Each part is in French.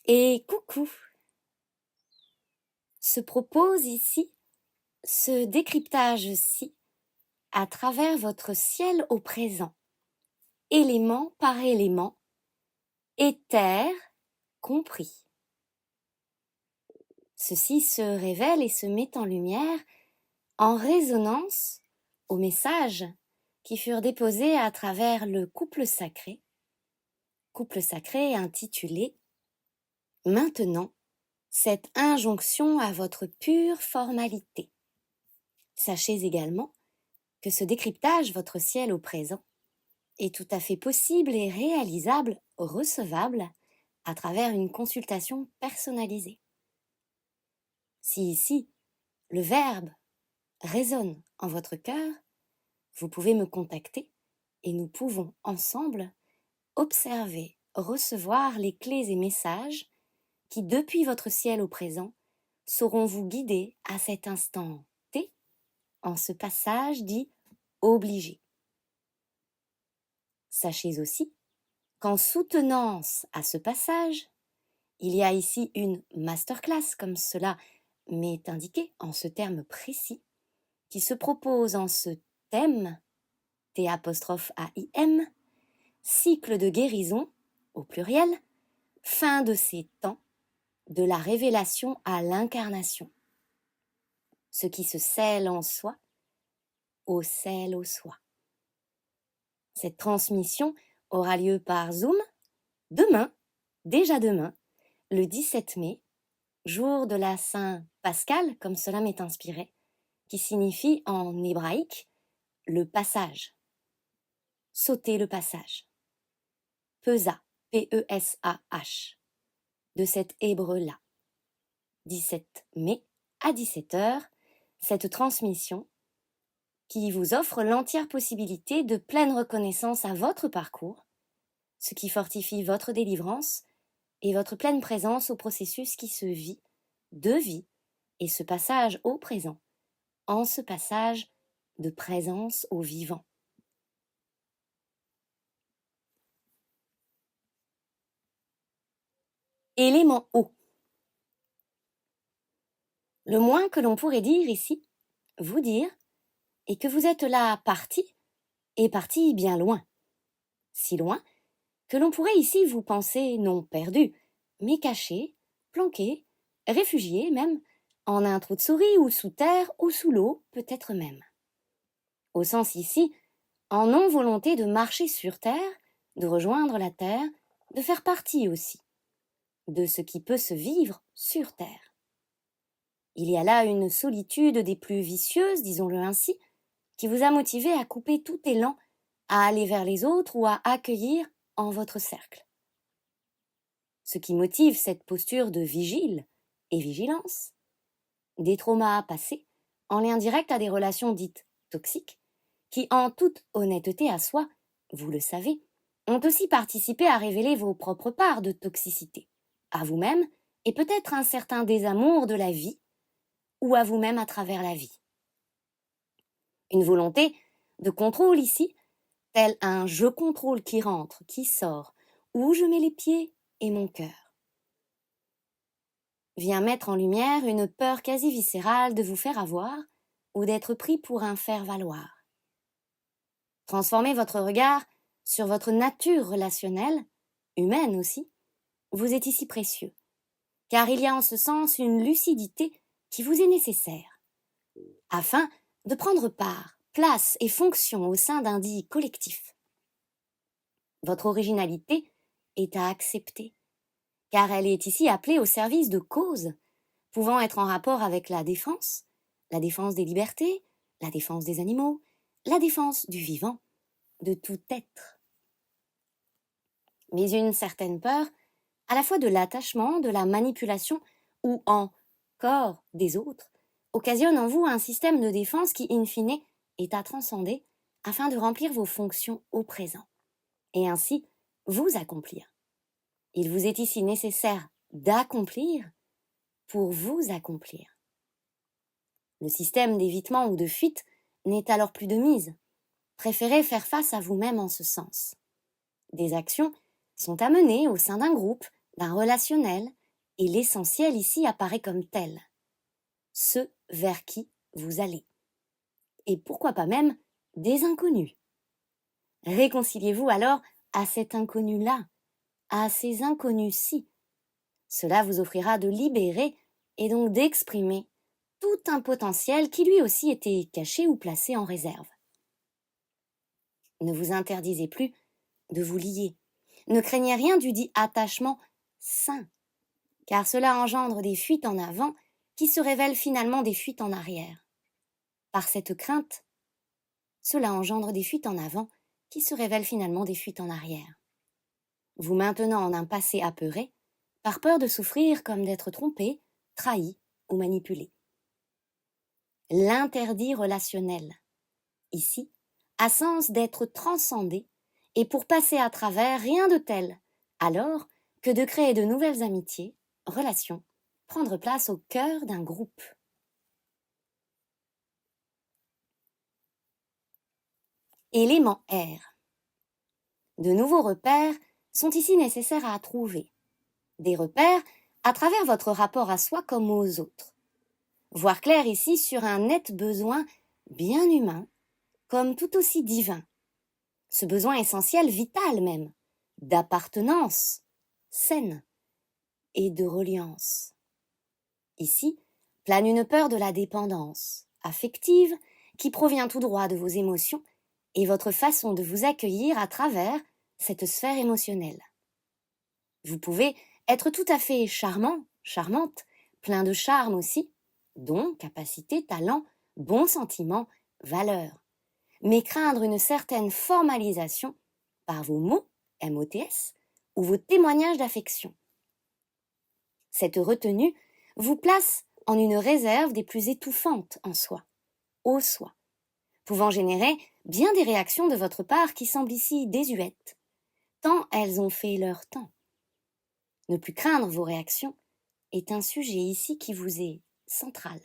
Et coucou! Se propose ici ce décryptage-ci à travers votre ciel au présent, élément par élément, éther compris. Ceci se révèle et se met en lumière en résonance aux messages qui furent déposés à travers le couple sacré intitulé « Maintenant, cette injonction à votre pure formalité ». Sachez également que ce décryptage, votre ciel au présent, est tout à fait possible et réalisable, recevable, à travers une consultation personnalisée. Si ici, le verbe résonne en votre cœur, vous pouvez me contacter et nous pouvons ensemble observer, recevoir les clés et messages qui, depuis votre ciel au présent, sauront vous guider à cet instant T, en ce passage dit obligé. Sachez aussi qu'en soutenance à ce passage, il y a ici une masterclass, comme cela m'est indiqué en ce terme précis, qui se propose en ce thème, T'-A-I-M, cycle de guérison, au pluriel, fin de ces temps, de la révélation à l'incarnation. Ce qui se scelle en soi, au scelle au soi. Cette transmission aura lieu par Zoom demain, déjà demain, le 17 mai, jour de la Saint Pascal, comme cela m'est inspiré, qui signifie en hébraïque le passage. Sauter le passage. Pesa, P-E-S-A-H, de cet hébreu-là. 17 mai à 17h, cette transmission qui vous offre l'entière possibilité de pleine reconnaissance à votre parcours, ce qui fortifie votre délivrance et votre pleine présence au processus qui se vit, de vie, et ce passage au présent, en ce passage de présence au vivant. Élément eau. Le moins que l'on pourrait dire ici, vous dire, est que vous êtes là parti, et parti bien loin. Si loin que l'on pourrait ici vous penser non perdu, mais caché, planqué, réfugié même, en un trou de souris ou sous terre ou sous l'eau peut-être même. Au sens ici, en non-volonté de marcher sur terre, de rejoindre la terre, de faire partie aussi de ce qui peut se vivre sur terre. Il y a là une solitude des plus vicieuses, disons-le ainsi, qui vous a motivé à couper tout élan, à aller vers les autres ou à accueillir en votre cercle. Ce qui motive cette posture de vigile et vigilance, des traumas passés, en lien direct à des relations dites toxiques, qui en toute honnêteté à soi, vous le savez, ont aussi participé à révéler vos propres parts de toxicité, à vous-même et peut-être un certain désamour de la vie, ou à vous-même à travers la vie. Une volonté de contrôle ici, tel un je contrôle qui rentre, qui sort, où je mets les pieds et mon cœur, vient mettre en lumière une peur quasi viscérale de vous faire avoir ou d'être pris pour un faire-valoir. Transformez votre regard sur votre nature relationnelle, humaine aussi, vous êtes ici précieux, car il y a en ce sens une lucidité qui vous est nécessaire, afin de prendre part, place et fonction au sein d'un dit collectif. Votre originalité est à accepter, car elle est ici appelée au service de causes, pouvant être en rapport avec la défense des libertés, la défense des animaux, la défense du vivant, de tout être. Mais une certaine peur, à la fois de l'attachement, de la manipulation ou encore des autres, occasionne en vous un système de défense qui, in fine, est à transcender afin de remplir vos fonctions au présent, et ainsi vous accomplir. Il vous est ici nécessaire d'accomplir pour vous accomplir. Le système d'évitement ou de fuite n'est alors plus de mise. Préférez faire face à vous-même en ce sens. Des actions sont à mener au sein d'un groupe d'un relationnel, et l'essentiel ici apparaît comme tel, ce vers qui vous allez. Et pourquoi pas même des inconnus. Réconciliez-vous alors à cet inconnu-là, à ces inconnus-ci. Cela vous offrira de libérer et donc d'exprimer tout un potentiel qui lui aussi était caché ou placé en réserve. Ne vous interdisez plus de vous lier. Ne craignez rien du dit attachement sain, car cela engendre des fuites en avant qui se révèlent finalement des fuites en arrière. Par cette crainte, cela engendre des fuites en avant qui se révèlent finalement des fuites en arrière. Vous maintenant en un passé apeuré, par peur de souffrir comme d'être trompé, trahi ou manipulé. L'interdit relationnel, ici, a sens d'être transcendé et pour passer à travers rien de tel, alors que de créer de nouvelles amitiés, relations, prendre place au cœur d'un groupe. Élément R. De nouveaux repères sont ici nécessaires à trouver. Des repères à travers votre rapport à soi comme aux autres. Voir clair ici sur un net besoin bien humain, comme tout aussi divin. Ce besoin essentiel, vital même, d'appartenance saine et de reliance. Ici plane une peur de la dépendance affective qui provient tout droit de vos émotions et votre façon de vous accueillir à travers cette sphère émotionnelle. Vous pouvez être tout à fait charmant, charmante, plein de charme aussi, dons, capacités, talents, bons sentiments, valeurs, mais craindre une certaine formalisation par vos mots, MOTS, ou vos témoignages d'affection. Cette retenue vous place en une réserve des plus étouffantes en soi, au soi, pouvant générer bien des réactions de votre part qui semblent ici désuètes, tant elles ont fait leur temps. Ne plus craindre vos réactions est un sujet ici qui vous est central.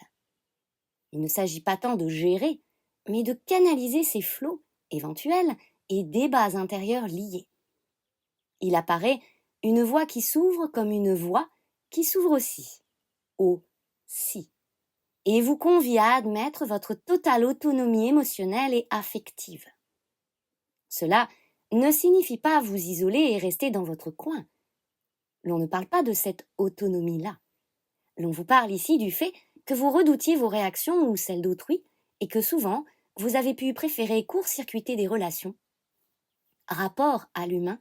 Il ne s'agit pas tant de gérer, mais de canaliser ces flots éventuels et débats intérieurs liés. Il apparaît une voie qui s'ouvre comme une voie qui s'ouvre aussi, au si, et vous convie à admettre votre totale autonomie émotionnelle et affective. Cela ne signifie pas vous isoler et rester dans votre coin. L'on ne parle pas de cette autonomie-là. L'on vous parle ici du fait que vous redoutiez vos réactions ou celles d'autrui et que souvent, vous avez pu préférer court-circuiter des relations, rapport à l'humain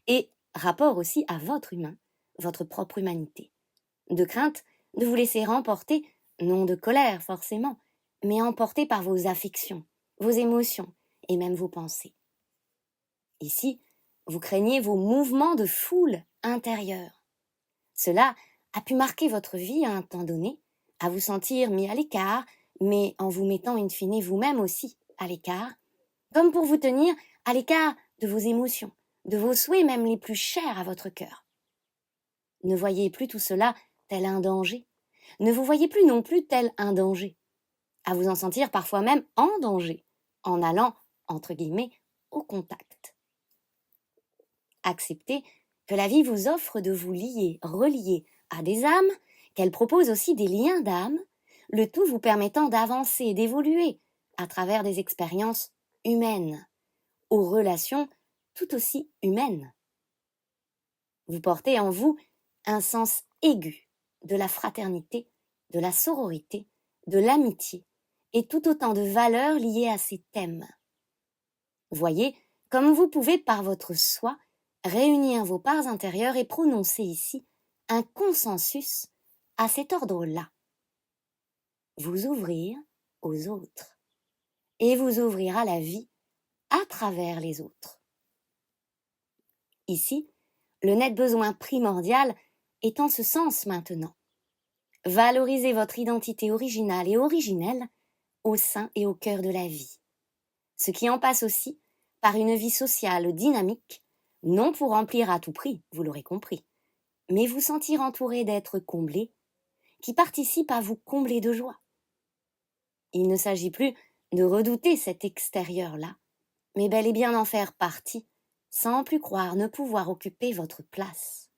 et rapport aussi à votre humain, votre propre humanité, de crainte de vous laisser remporter, non de colère forcément, mais emporter par vos affections, vos émotions et même vos pensées. Ici, vous craignez vos mouvements de foule intérieure. Cela a pu marquer votre vie à un temps donné, à vous sentir mis à l'écart, mais en vous mettant in fine vous-même aussi à l'écart, comme pour vous tenir à l'écart de vos émotions, de vos souhaits même les plus chers à votre cœur. Ne voyez plus tout cela tel un danger, ne vous voyez plus non plus tel un danger, à vous en sentir parfois même en danger, en allant, entre guillemets, au contact. Acceptez que la vie vous offre de vous lier, relier à des âmes, qu'elle propose aussi des liens d'âme, le tout vous permettant d'avancer, d'évoluer à travers des expériences humaines, aux relations tout aussi humaines. Vous portez en vous un sens aigu de la fraternité, de la sororité, de l'amitié et tout autant de valeurs liées à ces thèmes. Voyez comme vous pouvez par votre soi réunir vos parts intérieures et prononcer ici un consensus à cet ordre-là. Vous ouvrir aux autres et vous ouvrir à la vie à travers les autres. Ici, le net besoin primordial est en ce sens maintenant. Valorisez votre identité originale et originelle au sein et au cœur de la vie. Ce qui en passe aussi par une vie sociale dynamique, non pour remplir à tout prix, vous l'aurez compris, mais vous sentir entouré d'êtres comblés, qui participent à vous combler de joie. Il ne s'agit plus de redouter cet extérieur-là, mais bel et bien d'en faire partie, sans plus croire ne pouvoir occuper votre place.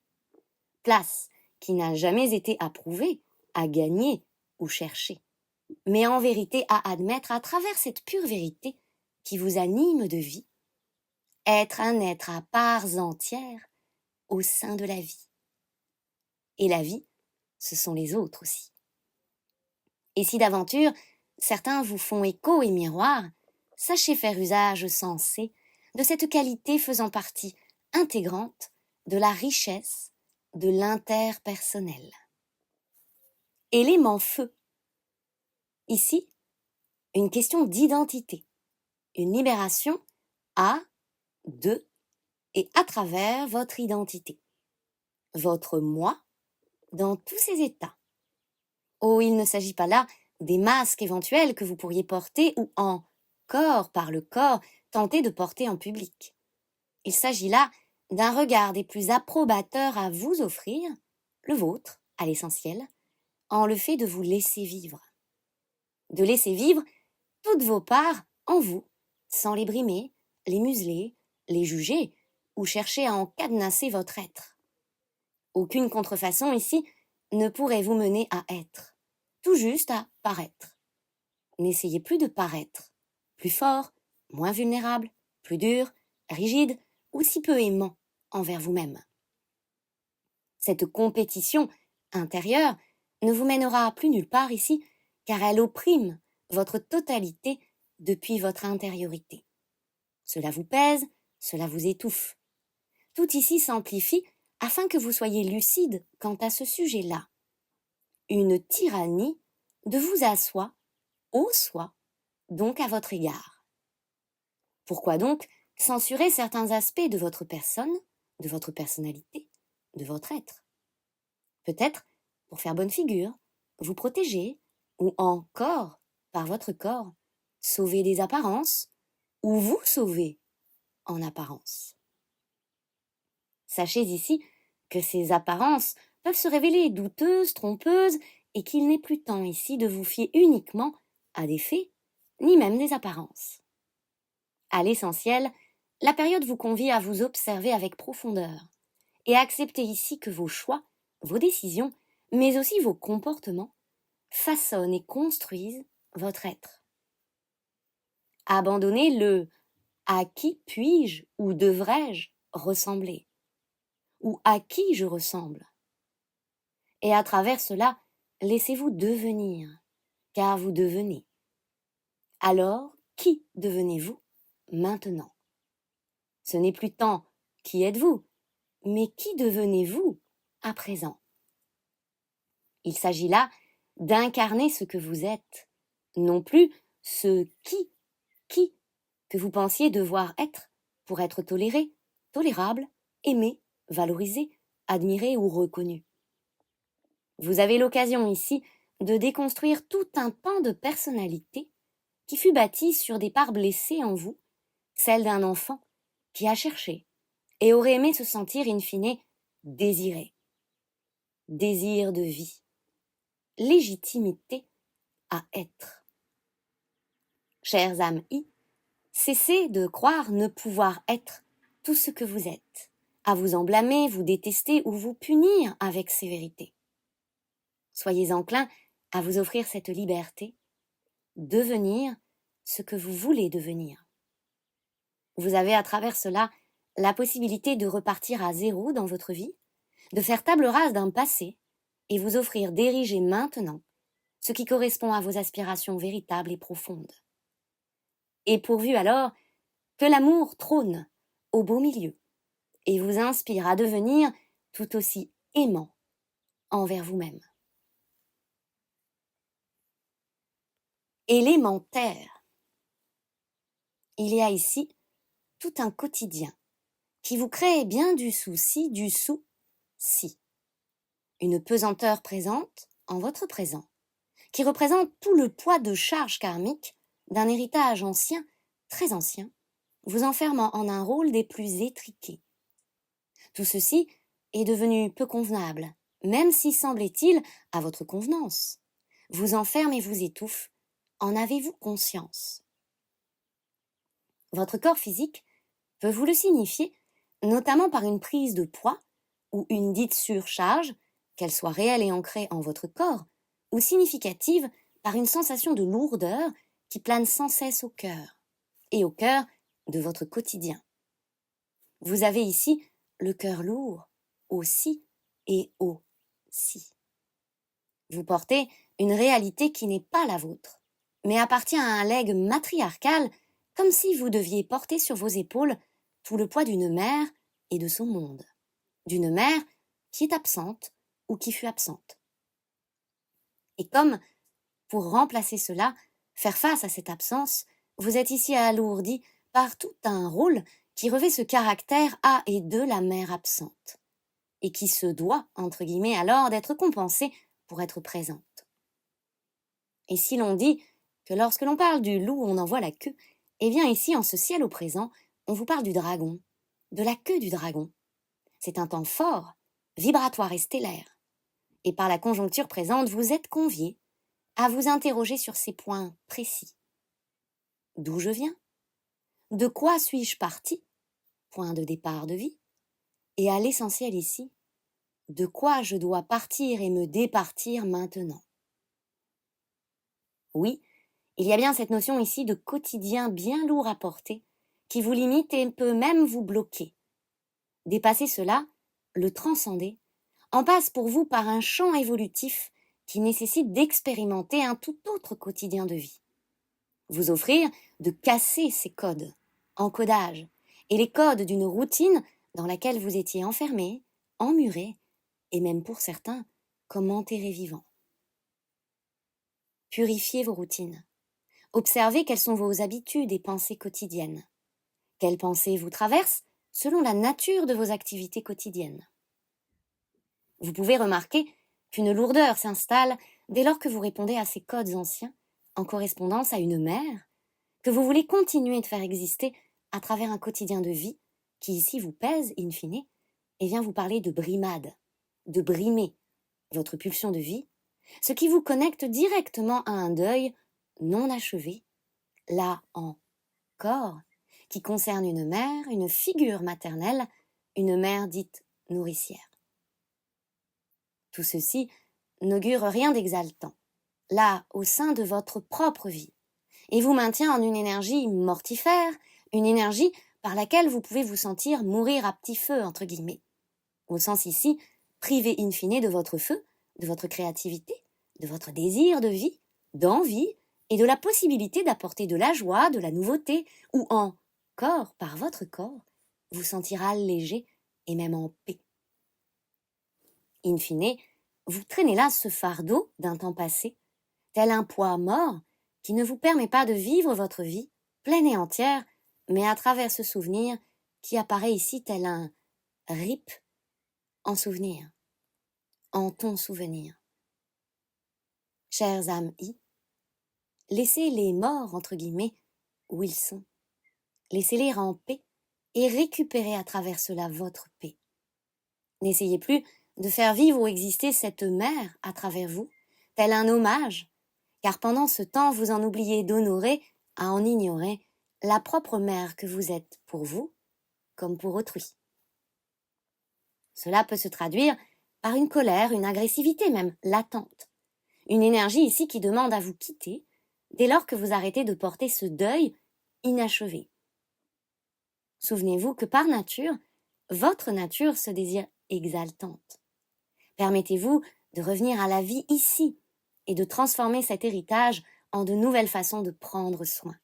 place qui n'a jamais été à prouver, à gagner ou chercher, mais en vérité à admettre à travers cette pure vérité qui vous anime de vie, être un être à parts entières au sein de la vie. Et la vie, ce sont les autres aussi. Et si d'aventure, certains vous font écho et miroir, sachez faire usage sensé de cette qualité faisant partie intégrante de la richesse de l'interpersonnel. Élément feu. Ici, une question d'identité, une libération à, de et à travers votre identité, votre moi dans tous ses états. Oh, il ne s'agit pas là des masques éventuels que vous pourriez porter ou encore par le corps tenter de porter en public. Il s'agit là d'un regard des plus approbateurs à vous offrir, le vôtre, à l'essentiel, en le fait de vous laisser vivre. De laisser vivre toutes vos parts en vous, sans les brimer, les museler, les juger ou chercher à en cadenasser votre être. Aucune contrefaçon ici ne pourrait vous mener à être, tout juste à paraître. N'essayez plus de paraître, plus fort, moins vulnérable, plus dur, rigide ou si peu aimant envers vous-même. Cette compétition intérieure ne vous mènera plus nulle part ici, car elle opprime votre totalité depuis votre intériorité. Cela vous pèse, cela vous étouffe. Tout ici s'amplifie afin que vous soyez lucide quant à ce sujet-là. Une tyrannie de vous à soi, au soi, donc à votre égard. Pourquoi donc censurer certains aspects de votre personne, de votre personnalité, de votre être? Peut-être, pour faire bonne figure, vous protéger, ou encore, par votre corps, sauver des apparences, ou vous sauver en apparence. Sachez ici que ces apparences peuvent se révéler douteuses, trompeuses, et qu'il n'est plus temps ici de vous fier uniquement à des faits, ni même des apparences. À l'essentiel, la période vous convie à vous observer avec profondeur et à accepter ici que vos choix, vos décisions, mais aussi vos comportements, façonnent et construisent votre être. Abandonnez le « à qui puis-je ou devrais-je ressembler ?» ou « à qui je ressemble ?» Et à travers cela, laissez-vous devenir, car vous devenez. Alors, qui devenez-vous maintenant? Ce n'est plus tant qui êtes-vous, mais qui devenez-vous à présent? Il s'agit là d'incarner ce que vous êtes, non plus ce qui que vous pensiez devoir être pour être toléré, tolérable, aimé, valorisé, admiré ou reconnu. Vous avez l'occasion ici de déconstruire tout un pan de personnalité qui fut bâti sur des parts blessées en vous, celle d'un enfant qui a cherché et aurait aimé se sentir in fine désiré. Désir de vie, légitimité à être. Chères âmes cessez de croire ne pouvoir être tout ce que vous êtes, à vous en blâmer, vous détester ou vous punir avec sévérité. Soyez enclins à vous offrir cette liberté, devenir ce que vous voulez devenir. Vous avez à travers cela la possibilité de repartir à zéro dans votre vie, de faire table rase d'un passé et vous offrir d'ériger maintenant ce qui correspond à vos aspirations véritables et profondes. Et pourvu alors que l'amour trône au beau milieu et vous inspire à devenir tout aussi aimant envers vous-même. Élémentaire. Il y a ici tout un quotidien qui vous crée bien du souci, du sou-si. Une pesanteur présente en votre présent, qui représente tout le poids de charge karmique d'un héritage ancien, très ancien, vous enfermant en un rôle des plus étriqués. Tout ceci est devenu peu convenable, même si, semblait-il, à votre convenance. Vous enferme et vous étouffe. En avez-vous conscience? Votre corps physique peut vous le signifier, notamment par une prise de poids ou une dite surcharge, qu'elle soit réelle et ancrée en votre corps, ou significative par une sensation de lourdeur qui plane sans cesse au cœur, et au cœur de votre quotidien. Vous avez ici le cœur lourd, aussi et aussi. Vous portez une réalité qui n'est pas la vôtre, mais appartient à un legs matriarcal, comme si vous deviez porter sur vos épaules tout le poids d'une mère et de son monde, d'une mère qui est absente ou qui fut absente. Et comme, pour remplacer cela, faire face à cette absence, vous êtes ici alourdi par tout un rôle qui revêt ce caractère à et de la mère absente, et qui se doit, entre guillemets, alors d'être compensé pour être présente. Et si l'on dit que lorsque l'on parle du loup, on en voit la queue, eh bien ici, en ce ciel au présent, on vous parle du dragon, de la queue du dragon. C'est un temps fort, vibratoire et stellaire. Et par la conjoncture présente, vous êtes conviés à vous interroger sur ces points précis. D'où je viens? De quoi suis-je parti? Point de départ de vie. Et à l'essentiel ici, de quoi je dois partir et me départir maintenant? Oui, il y a bien cette notion ici de quotidien bien lourd à porter, qui vous limite et peut même vous bloquer. Dépasser cela, le transcender, en passe pour vous par un champ évolutif qui nécessite d'expérimenter un tout autre quotidien de vie. Vous offrir de casser ces codes, encodages, et les codes d'une routine dans laquelle vous étiez enfermé, emmuré, et même pour certains, comme enterré vivant. Purifiez vos routines. Observez quelles sont vos habitudes et pensées quotidiennes. Quelles pensées vous traversent selon la nature de vos activités quotidiennes. Vous pouvez remarquer qu'une lourdeur s'installe dès lors que vous répondez à ces codes anciens en correspondance à une mère que vous voulez continuer de faire exister à travers un quotidien de vie qui ici vous pèse in fine et vient vous parler de brimade, de brimer votre pulsion de vie, ce qui vous connecte directement à un deuil non achevé, là encore, qui concerne une mère, une figure maternelle, une mère dite nourricière. Tout ceci n'augure rien d'exaltant, là, au sein de votre propre vie, et vous maintient en une énergie mortifère, une énergie par laquelle vous pouvez vous sentir mourir à petit feu, entre guillemets, au sens ici, privé in fine de votre feu, de votre créativité, de votre désir de vie, d'envie, et de la possibilité d'apporter de la joie, de la nouveauté, ou encore, par votre corps, vous sentir allégé et même en paix. In fine, vous traînez là ce fardeau d'un temps passé, tel un poids mort qui ne vous permet pas de vivre votre vie pleine et entière, mais à travers ce souvenir qui apparaît ici tel un rip en souvenir, en ton souvenir. Chères âmes laissez les morts, entre guillemets, où ils sont. Laissez-les en paix et récupérez à travers cela votre paix. N'essayez plus de faire vivre ou exister cette mère à travers vous, tel un hommage, car pendant ce temps vous en oubliez d'honorer, à en ignorer, la propre mère que vous êtes pour vous, comme pour autrui. Cela peut se traduire par une colère, une agressivité même, latente. Une énergie ici qui demande à vous quitter, dès lors que vous arrêtez de porter ce deuil inachevé. Souvenez-vous que par nature, votre nature se désire exaltante. Permettez-vous de revenir à la vie ici et de transformer cet héritage en de nouvelles façons de prendre soin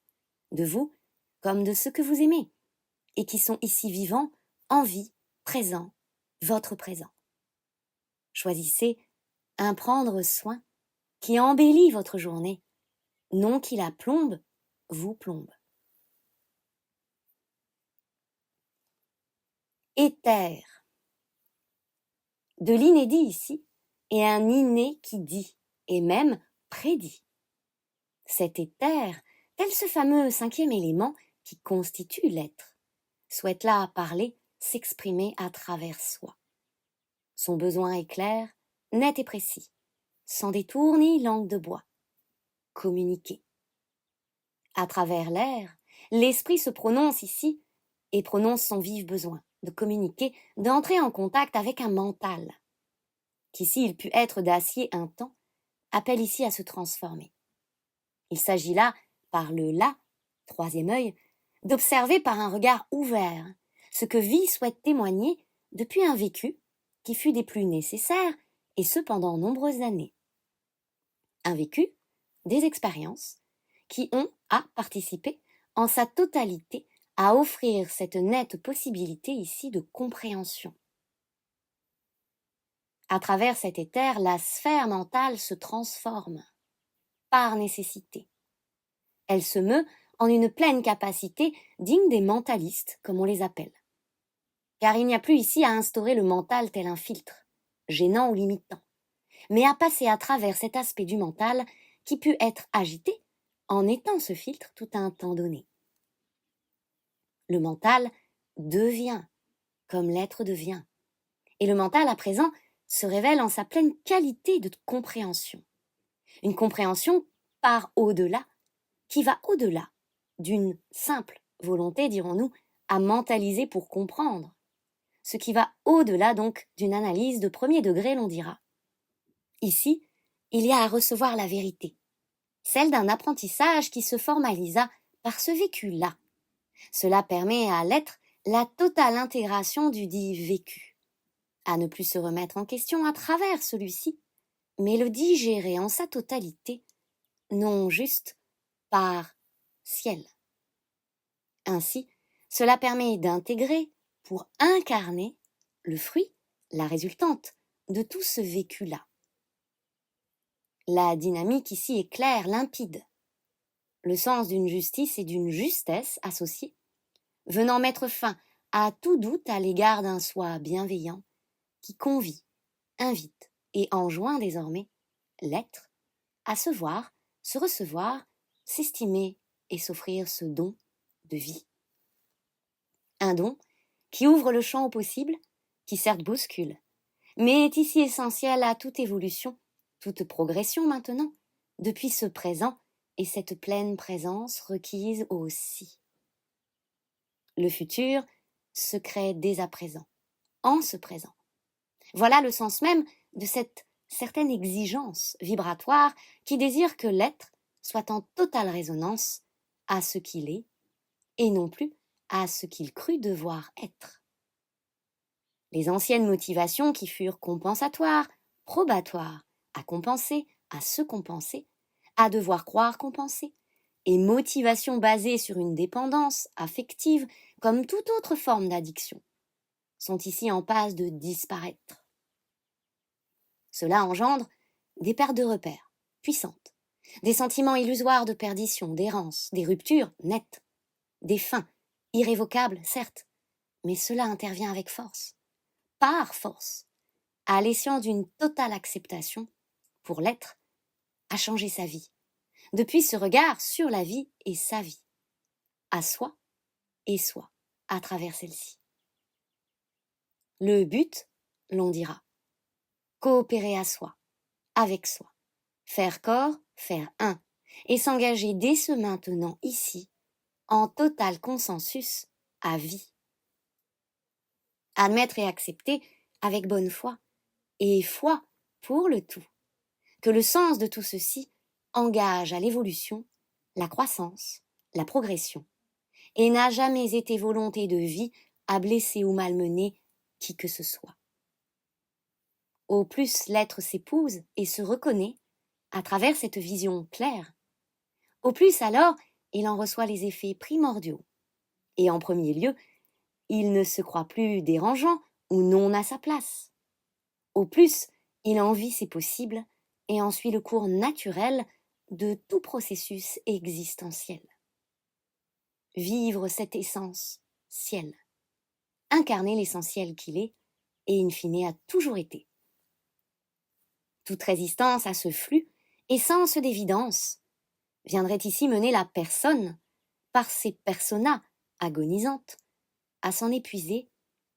de vous comme de ceux que vous aimez et qui sont ici vivants, en vie, présents, votre présent. Choisissez un prendre soin qui embellit votre journée, non qui la plombe, vous plombe. Éther. De l'inédit ici, et un inné qui dit, et même prédit. Cet éther, tel ce fameux 5e élément qui constitue l'être, souhaite là parler, s'exprimer à travers soi. Son besoin est clair, net et précis, sans détour ni langue de bois. Communiquer. À travers l'air, l'esprit se prononce ici et prononce son vif besoin de communiquer, d'entrer en contact avec un mental, qui s'il put être d'acier un temps, appelle ici à se transformer. Il s'agit là, par le là, troisième œil, d'observer par un regard ouvert ce que vie souhaite témoigner depuis un vécu qui fut des plus nécessaires et ce pendant nombreuses années. Un vécu, des expériences, qui ont à participer en sa totalité à offrir cette nette possibilité ici de compréhension. À travers cet éther, la sphère mentale se transforme, par nécessité. Elle se meut en une pleine capacité digne des mentalistes, comme on les appelle. Car il n'y a plus ici à instaurer le mental tel un filtre, gênant ou limitant, mais à passer à travers cet aspect du mental qui put être agité en étant ce filtre tout un temps donné. Le mental devient comme l'être devient. Et le mental, à présent, se révèle en sa pleine qualité de compréhension. Une compréhension par au-delà, qui va au-delà d'une simple volonté, dirons-nous, à mentaliser pour comprendre. Ce qui va au-delà donc d'une analyse de premier degré, l'on dira. Ici, il y a à recevoir la vérité, celle d'un apprentissage qui se formalisa par ce vécu-là. Cela permet à l'être la totale intégration du dit vécu, à ne plus se remettre en question à travers celui-ci, mais le digérer en sa totalité, non juste par ciel. Ainsi, cela permet d'intégrer pour incarner le fruit, la résultante de tout ce vécu-là. La dynamique ici est claire, limpide. Le sens d'une justice et d'une justesse associées, venant mettre fin à tout doute à l'égard d'un soi bienveillant qui convie, invite et enjoint désormais l'être à se voir, se recevoir, s'estimer et s'offrir ce don de vie. Un don qui ouvre le champ au possible, qui certes bouscule, mais est ici essentiel à toute évolution, toute progression maintenant, depuis ce présent et cette pleine présence requise aussi. Le futur se crée dès à présent, en ce présent. Voilà le sens même de cette certaine exigence vibratoire qui désire que l'être soit en totale résonance à ce qu'il est et non plus à ce qu'il crut devoir être. Les anciennes motivations qui furent compensatoires, probatoires, à compenser, à se compenser, à devoir croire compenser, et motivations basées sur une dépendance affective comme toute autre forme d'addiction, sont ici en passe de disparaître. Cela engendre des pertes de repères puissantes, des sentiments illusoires de perdition, d'errance, des ruptures nettes, des fins irrévocables, certes, mais cela intervient avec force, par force, à l'escient d'une totale acceptation pour l'être, à changer sa vie, depuis ce regard sur la vie et sa vie, à soi et soi, à travers celle-ci. Le but, l'on dira, coopérer à soi, avec soi, faire corps, faire un, et s'engager dès ce maintenant ici, en total consensus à vie. Admettre et accepter avec bonne foi, et foi pour le tout, que le sens de tout ceci engage à l'évolution, la croissance, la progression, et n'a jamais été volonté de vie à blesser ou malmener qui que ce soit. Au plus l'être s'épouse et se reconnaît à travers cette vision claire, au plus alors il en reçoit les effets primordiaux, et en premier lieu, il ne se croit plus dérangeant ou non à sa place. Au plus, il en vit ses possibles et en suit le cours naturel de tout processus existentiel. Vivre cette essence, ciel. Incarner l'essentiel qu'il est et in fine a toujours été. Toute résistance à ce flux, essence d'évidence, viendrait ici mener la personne, par ses personas agonisantes, à s'en épuiser,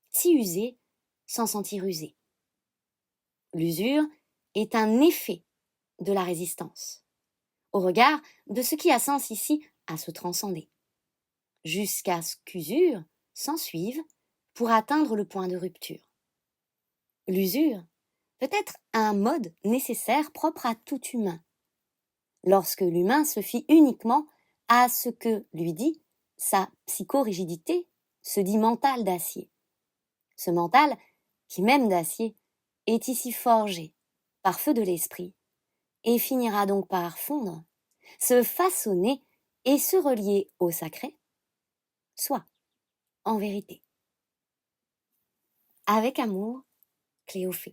s'y user, s'en sentir usé. L'usure est un effet de la résistance, au regard de ce qui a sens ici à se transcender, jusqu'à ce qu'usure s'ensuive pour atteindre le point de rupture. L'usure peut être un mode nécessaire propre à tout humain, lorsque l'humain se fie uniquement à ce que lui dit sa psychorigidité, se dit mental d'acier. Ce mental, qui même d'acier, est ici forgé par feu de l'esprit et finira donc par fondre, se façonner et se relier au sacré, soit en vérité. Avec amour, Cléophée.